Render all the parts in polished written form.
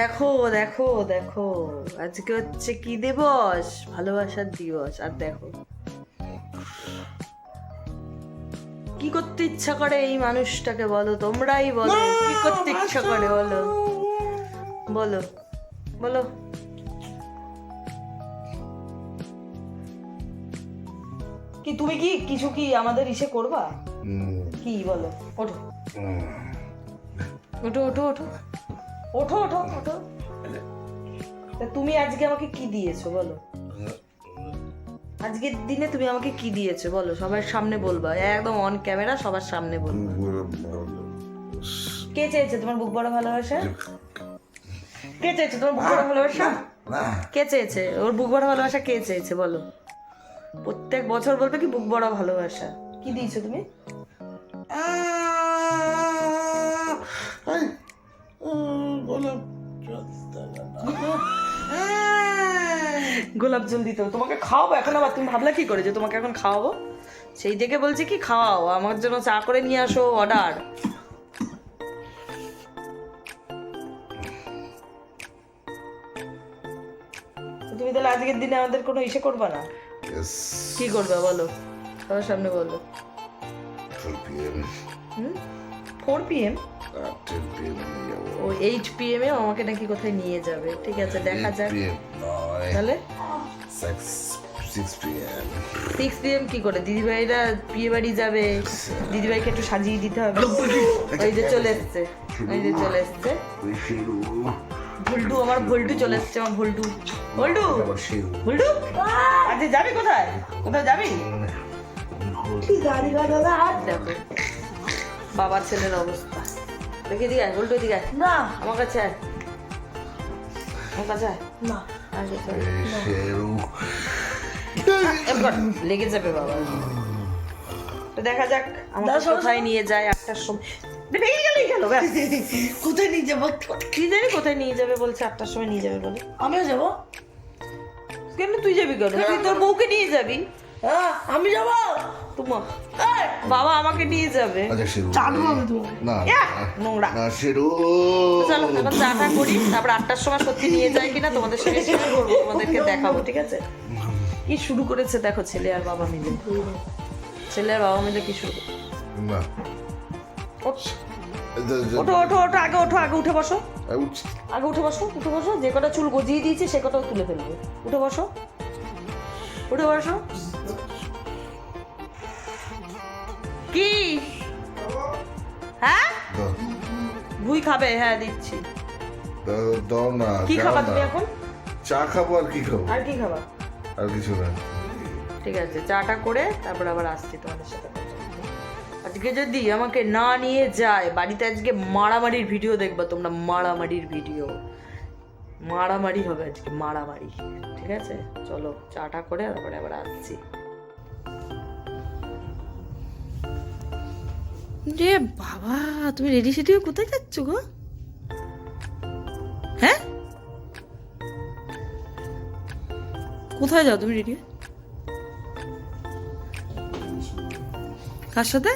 দেখো দেখো দেখো, আজকে হচ্ছে কি দিবস? ভালোবাসার দিবস। আর দেখো কি করতে ইচ্ছা করে এই মানুষটাকে, বলো তোমরাই বলো, কি করতে ইচ্ছা করে বলো, বলো বলো। কি তুমি কি কিছু কি আমাদের ইসে করবা? কি বলো? ওঠো ওঠো ওঠো ওঠো ওঠো ওঠো ওঠো। তা তুমি আজকে আমাকে কি দিয়েছো বলো? আজকের দিনে তুমি আমাকে কি দিয়েছো বলো? সবার সামনে বলবা, একদম অন ক্যামেরা সবার সামনে বলবা। কে চেয়েছে তোমার বুক বড় ভালোবাসা? কে চেয়েছে তোমার বুক বড় ভালোবাসা? কে চেয়েছে ওর বুক বড় ভালোবাসা? কে চেয়েছে বলো? প্রত্যেক বছর বলবে কি বুক বড় ভালোবাসা। কি দিয়েছো তুমি? গোলাপ জল দিতে তোমাকে খাওয়াবো এখন? আবার তুমি ভাবলা কি করে যে তোমাকে এখন খাওয়াবো? সেই থেকে বলছি কি খাওয়াও, আমার জন্য চা করে নিয়ে আসো, অর্ডার। তুমি তাহলে আজকের দিনে আমাদের কোনো ইসে করবা না? কি করবা বলো? সবার সামনে বলো। 4 PM? ও 8 PM এ আমাকে নাকি কোথায় নিয়ে যাবে। ঠিক আছে, দেখা যাক। তাহলে 6 PM কি করে? দিদিভাইরা বিয়ে বাড়ি যাবে, দিদিভাইকে একটু সাজিয়ে দিতে হবে। ওই যে চলে এসছে, ওই যে চলে এসছে ভুলটু, আমার ভুলটু চলে এসছে, আমার ভুলটু। ভুলটু ভুলটু আজকে যাবি কোথায়? কোথায় যাবি? দেখো বাবার ছেলের অবস্থা দেখে, দিকে ভুলটু দিকে না, আমার কাছে আয়, আমার কাছে আয় না, লেগে যাবে বাবা। তো দেখা যাক আমাকে কোথায় নিয়ে যায়। 8টার সময় কোথায় নিয়ে যাবো কি জানি, কোথায় নিয়ে যাবে বলছে, 8টার সময় নিয়ে যাবে বলে। আমিও যাবো কেন? তুই যাবি কেন? তুই তোর বউকে নিয়ে যাবি। আমি যাবো, তোমার বাবা আমাকে নিয়ে যাবে। নোংরা। চলো এখন চাটা করি, তারপর 8টার সময় সত্যি নিয়ে যায় কিনা তোমাদের সঙ্গে শেয়ার করবো, তোমাদেরকে দেখাবো। ঠিক আছে? কি শুরু করেছে দেখো ছেলে আর বাবা মিলে, ছেলে আর বাবা মিলে কি শুরু। ওঠো ওঠো ওঠো, আগে ওঠো, আগে উঠে বসো, আগে উঠে বসো, উঠে বসো। যে কটা চুল গজিয়ে দিয়েছি সে কটাও তুলে ফেলবে। উঠে বসো, উঠে বসো। কি হ্যাঁ ভুই খাবে? হ্যাঁ দিচ্ছি। দাও না। কি খাবা তুমি এখন? চা খাবো। আর কি খাবো? আর কি খাবা? আর কিছু না। ঠিক আছে, চাটা করে তারপর আবার আসছি তোমাদের সাথে। আজকে যদি আমাকে না নিয়ে যায় বাড়িতে, আজকে মারামারির ভিডিও দেখবা তোমরা, মারামারির ভিডিও, মারামারি হবে আজকে, মারামারি। ঠিক আছে, চলো চাটা করে তারপরে আবার আসছি। রে বাবা, তুমি রেডি সেডি কোথায় যাচ্ছ গো? হ্যাঁ কোথায় যাও তুমি রেডি? কার সাথে?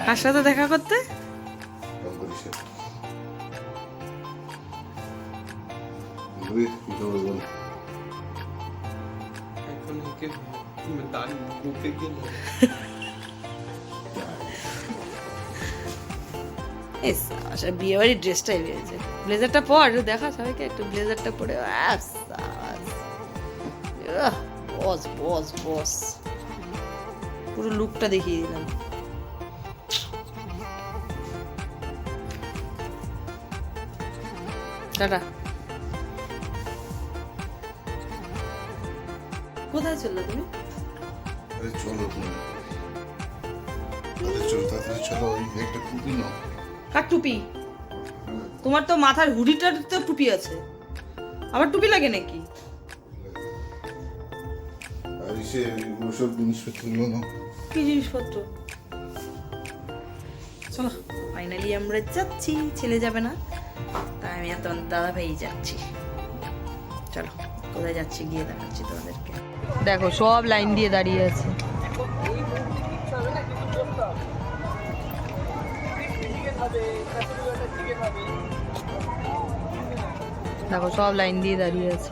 কার সাথে দেখা করতে? বিয়ে বাড়ির ড্রেসটাই বেরিয়েছে। ব্লেজারটা পর দেখা সবাইকে, একটু ব্লেজারটা পরে বস বস বস, পুরো লুকটা দেখিয়ে দিলাম। টাটা। কোথায় চললো তুমি? চলো তুমি, চলো তাড়াতাড়ি চলো। ওই একটা টুপি নাও। কার টুপি? তোমার তো মাথার হুডিটার তো টুপি আছে, আমার টুপি লাগে নাকি? আর এসে ওসব জিনিসপত্রগুলো নাও। কি জিনিসপত্র? চলো ফাইনালি আমরা যাচ্ছি, ছেলে যাবে না তাই আমি এত দাদা ভাই যাচ্ছি। চলো কোথায় যাচ্ছি গিয়ে দেখাচ্ছি তোমাদেরকে। দেখো সব লাইন দিয়ে দাঁড়িয়ে আছে। দেখো সব লাইন দিয়ে দাঁড়িয়ে আছে।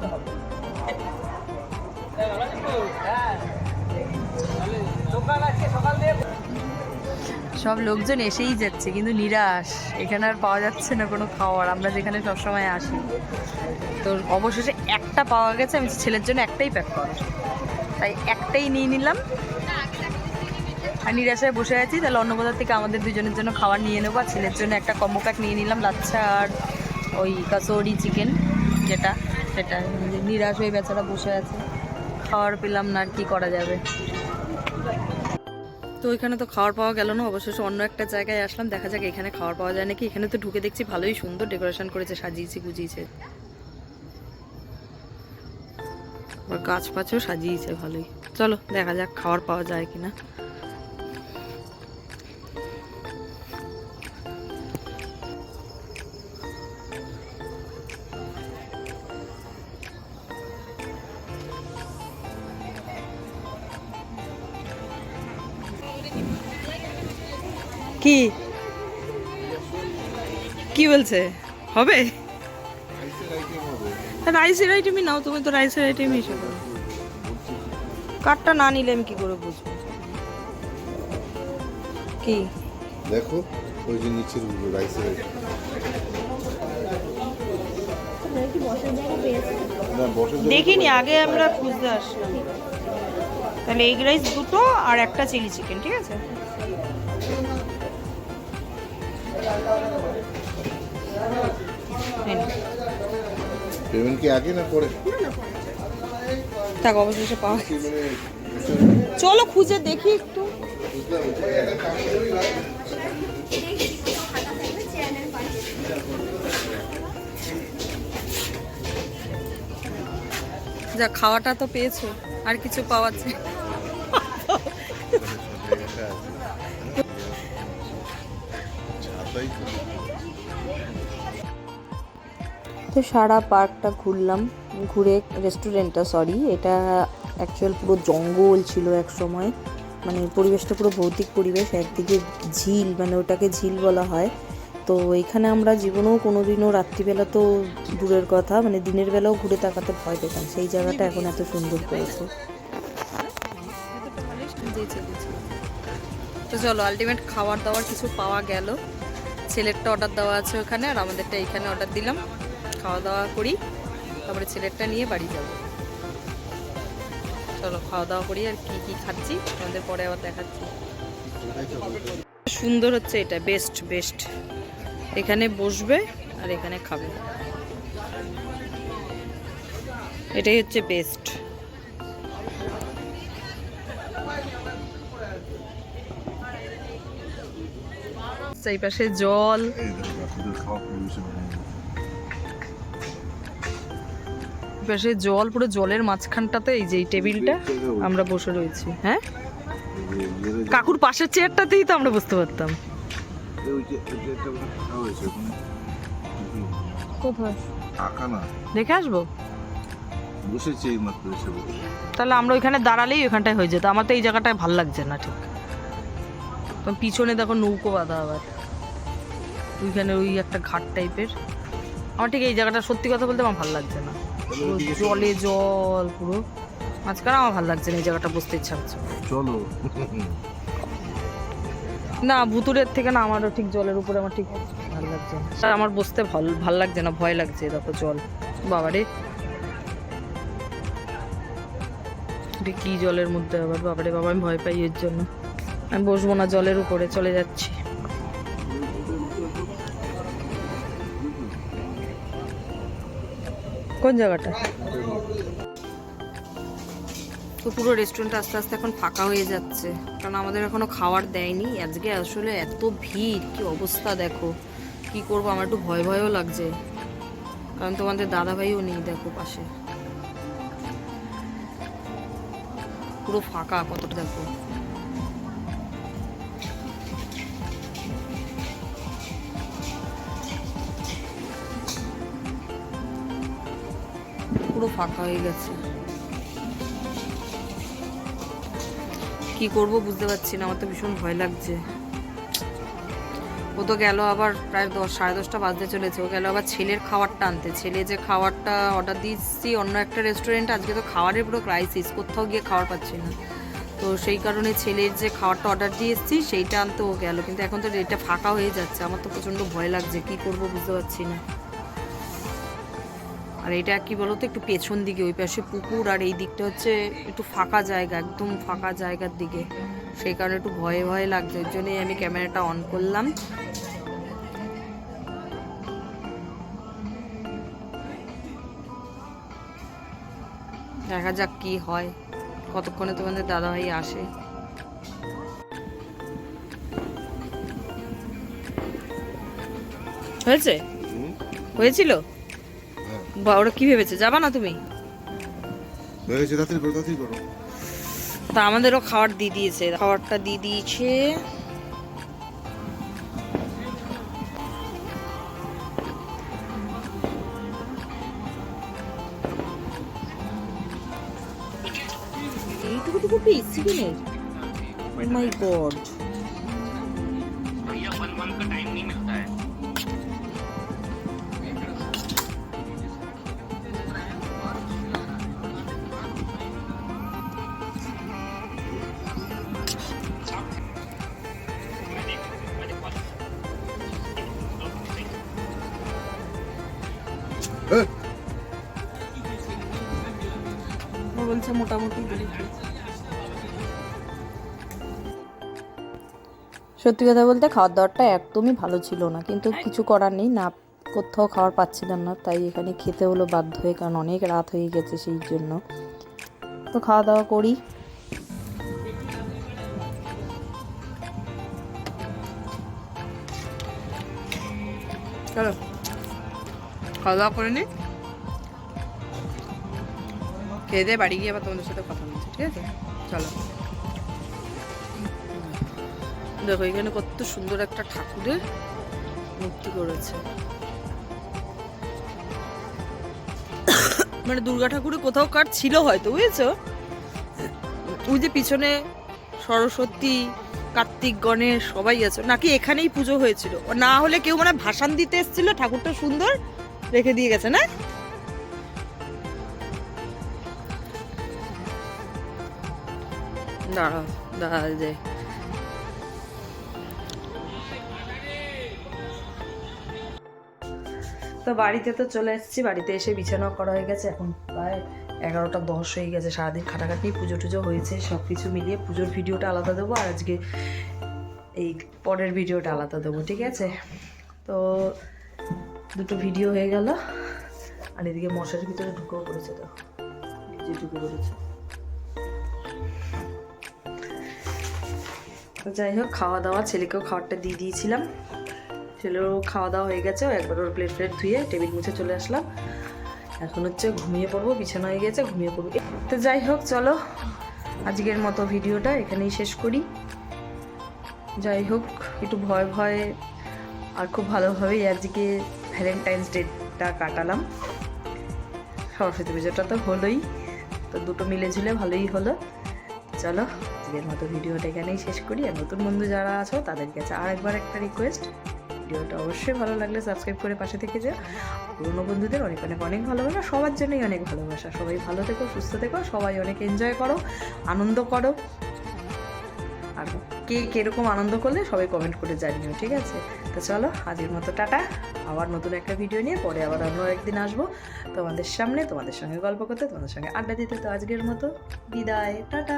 সব লোকজন এসেই যাচ্ছে কিন্তু নিরাশ, এখানে আর পাওয়া যাচ্ছে না কোনো খাবার, আমরা যেখানে সবসময় আসি। তো অবশেষে একটা পাওয়া গেছে, আমি ছেলের জন্য একটাই প্যাক করো, তাই একটাই নিয়ে নিলাম আর নিরাশায় বসে আছি। তাহলে অন্য কোথাও থেকে আমাদের দুজনের জন্য খাবার নিয়ে নেবো, আর ছেলের জন্য একটা কম্বো প্যাক নিয়ে নিলাম, লাচ্ছা আর ওই কাসৌরি চিকেন যেটা, সেটা। নিরাশ হয়ে বেচারা বসে আছে, খাবার পেলাম না, আর কি করা যাবে। তো ওইখানে তো খাবার পাওয়া গেল না, অবশেষে অন্য একটা জায়গায় আসলাম, দেখা যাক এখানে খাবার পাওয়া যায় নাকি। এখানে তো ঢুকে দেখছি ভালোই সুন্দর ডেকোরেশন করেছে, সাজিয়েছে গুজিয়েছে, আর গাছ পাছেও সাজিয়েছে ভালোই। চলো দেখা যাক খাবার পাওয়া যায় কিনা। কি কি বলছে হবে? রাইসের আইটেমই নাও, তুমি তো রাইসের আইটেমই এসে করো। কাঠটা না নিলে আমি কি করে বুঝবো? কি দেখো ওই যে নিচের রাইসের আইটেম। দেখিনি, আগে আমরা খুঁজতে আসলাম। তাহলে এগ রাইস দুটো আর একটা চিলি চিকেন, ঠিক আছে? পেমেন্ট কি আগে না পরে? থাক, অবশেষে পাওয়া গেছে। চলো খুঁজে দেখি একটু। যা খাওয়াটা তো পেয়েছো, আর কিছু পাওয়া যায়? তো সারা পার্কটা ঘুরলাম, ঘুরে রেস্টুরেন্টটা, সরি এটা অ্যাকচুয়াল পুরো জঙ্গল ছিল এক সময়, মানে পরিবেশটা পুরো ভৌতিক পরিবেশ, একদিকে ঝিল, মানে ওটাকে ঝিল বলা হয়। তো এখানে আমরা জীবনেও কোনোদিনও রাত্রিবেলা তো দূরের কথা, মানে দিনের বেলাও ঘুরে তাকাতে ভয় পেতাম, সেই জায়গাটা এখন এত সুন্দর করেছে। তো চলো আলটিমেট খাবার দাবার কিছু পাওয়া গেল, ছেলেরটা অর্ডার দেওয়া আছে ওখানে, আর আমাদেরটা এইখানে অর্ডার দিলাম, খাওয়া দাওয়া করি, তারপরে ছেলেরটা নিয়ে বাড়ি যাব। চলো খাওয়া দাওয়া করি, আর কি কি খাচ্ছি আমাদের পরে আবার দেখাচ্ছি। সুন্দর হচ্ছে এটা, বেস্ট বেস্ট, এখানে বসবে আর এখানে খাবে, এটাই হচ্ছে বেস্ট। এই পাশে জল, পাশে জল, পুরো জলের মাঝখানটাতে এই যে এই টেবিলটা আমরা বসে রয়েছি। হ্যাঁ, কাকুর পাশের চেয়ারটাতেই তো আমরা বুঝতে পারতাম। কোথায় দেখে আসবো, তাহলে আমরা ওইখানে দাঁড়ালেই ওইখানটায় হয়ে যেত। আমার তো এই জায়গাটায় ভাল লাগছে না ঠিক, পিছনে দেখো নৌকো বাঁধা, আবার ওইখানে ওই একটা ঘাট টাইপের। আমার ঠিক এই জায়গাটা সত্যি কথা বলতে আমার ভালো লাগছে না, জলে জল পুরো মাঝখানে, আমার ভালো লাগছে না এই জায়গাটা, বসতে ইচ্ছা হচ্ছে। চলো না ভুতুরের থেকে না, আমারও ঠিক জলের উপরে আমার ঠিক ভালো লাগছে না, আর আমার বসতে ভাল লাগছে না, ভয় লাগছে। দেখো জল, বাবারে কি জলের মধ্যে আবার, বাবারে বাবা আমি ভয় পাই, এর জন্য আমি বসবো না জলের উপরে, চলে যাচ্ছি। কোন জায়গাটা? তো পুরো রেস্টুরেন্টটা আস্তে আস্তে এখন ফাঁকা হয়ে যাচ্ছে, কারণ আমাদের এখনো খাবার দেয়নি আজকে। আসলে এত ভিড়, কি অবস্থা দেখো, কি করব, আমার একটু ভয় ভয়ও লাগছে, কারণ তোমাদের দাদা ভাইও নেই, দেখো পাশে পুরো ফাঁকা, কতটা দেখো। পুরো ফাঁকা হয়ে গেছে, কি করব বুঝতে পারছি না, আমার তো ভীষণ ভয় লাগছে। ও তো গেল আবার প্রায় 10 সাড়ে 10টা বাজতে চলেছে, ও গেল আবার ছেলের খাবারটা আনতে। ছেলে যে খাবারটা অর্ডার দিচ্ছি অন্য একটা রেস্টুরেন্টে, আজকে তো খাবারের পুরো ক্রাইসিস, কোথাও গিয়ে খাবার পাচ্ছি না। তো সেই কারণে ছেলের যে খাবারটা অর্ডার দিয়ে এসেছি সেইটা আনতে ও গেল, কিন্তু এখন তো এটা ফাঁকা হয়ে যাচ্ছে। আমার তো প্রচণ্ড ভয় লাগছে, কী করবো বুঝতে পারছি না। আর এটা কি বলতো একটু পেছন দিকে, ওই পাশে পুকুর, আর এই দিকটা হচ্ছে একটু ফাঁকা জায়গা, একদম ফাঁকা জায়গার দিকে, সেই কারণে একটু ভয়ে ভয়ে লাগছে। ওই জন্যই আমি ক্যামেরাটা অন করলাম। দেখা যাক কি হয়, কতক্ষণে তোমাদের দাদাভাই আসে। হয়েছে? হয়েছিল? ওরা কি ভেবেছে যাবা না তুমি? তা আমাদেরও খাবার দিয়ে দিয়েছে, খাবারটা দিয়ে দিয়েছে। এইটুকু পিস চিকেনের, ও মাই গড। বলছে মোটামুটি। সত্যি কথা বলতে খাওয়ার দাওয়ারটা একদমই ভালো ছিল না, কিন্তু কিছু করার নেই, না কোথাও খাবার পাচ্ছিলাম না, তাই এখানে খেতে হলো বাধ্য হয়ে, কারণ অনেক রাত হয়ে গেছে সেই জন্য। তো খাওয়া দাওয়া করি। চলো খাওয়া দাওয়া করে নি, খেয়ে দিয়ে বাড়ি গিয়ে আবার তোমাদের সাথে কথা বলছি, ঠিক আছে? চলো। দেখো এখানে কত সুন্দর একটা ঠাকুরের মূর্তি করেছে, মানে দুর্গা ঠাকুরের কোথাও কার ছিল হয়তো, বুঝেছো? ওই যে পিছনে সরস্বতী, কার্তিক, গণেশ সবাই আছে, নাকি এখানেই পুজো হয়েছিল, না হলে কেউ মানে ভাসান দিতে এসেছিল, ঠাকুরটা সুন্দর রেখে দিয়ে গেছে না? দাঁড়াও দাঁড়া যে তো বাড়িতে তো চলে এসেছি, বাড়িতে এসে বিছানা করা হয়ে গেছে, এখন প্রায় 11টা 10 হয়ে গেছে। সারাদিন খাটাখাটি, পুজো টুজো হয়েছে, সব কিছু মিলিয়ে পুজোর ভিডিওটা আলাদা দেবো, আর আজকে এই পরের ভিডিওটা আলাদা দেবো, ঠিক আছে? তো দুটো ভিডিও হয়ে গেল। আর এদিকে মশারির ভিতরে ঢুকেও পড়েছে, তো নিজে ঢুকে পড়েছে। তো যাই হোক, খাওয়া দাওয়া, ছেলেকেও খাবারটা দিয়ে দিয়েছিলাম, ছেলেরও খাওয়া দাওয়া হয়ে গেছে, একবার ওর প্লেট ধুয়ে টেবিল মুছে চলে আসলাম। এখন হচ্ছে ঘুমিয়ে পড়বো, বিছানা হয়ে গেছে, ঘুমিয়ে পড়বো। তো যাই হোক, চলো আজকের মতো ভিডিওটা এখানেই শেষ করি। যাই হোক, একটু ভয় ভয় আর খুব ভালোভাবেই আজকে ভ্যালেন্টাইন্স ডেটা কাটালাম। সরস্বতী পুজোটা তো হলোই, তো দুটো মিলে ঝুলে ভালোই হলো। চলো আজকের মতো ভিডিওটা এখানেই শেষ করি। আর নতুন বন্ধু যারা আছো তাদের কাছে আরেকবার একটা রিকোয়েস্ট, ভিডিওটা অবশ্যই ভালো লাগলে সাবস্ক্রাইব করে পাশে থেকে যাও। পুরনো বন্ধুদের অনেক অনেক অনেক ভালোবাসা, সবার জন্যই অনেক ভালোবাসা। সবাই ভালো থেকো, সুস্থ থেকো, সবাই অনেক এনজয় করো, আনন্দ করো। আর কে কীরকম আনন্দ করলে সবাই কমেন্ট করে জানিও, ঠিক আছে? তো চলো আজকের মতো টাটা, আবার নতুন একটা ভিডিও নিয়ে পরে আবার অন্য একদিন আসবো তোমাদের সামনে, তোমাদের সঙ্গে গল্প করতে, তোমাদের সঙ্গে আড্ডা দিতে। তো আজকের মতো বিদায়, টাটা।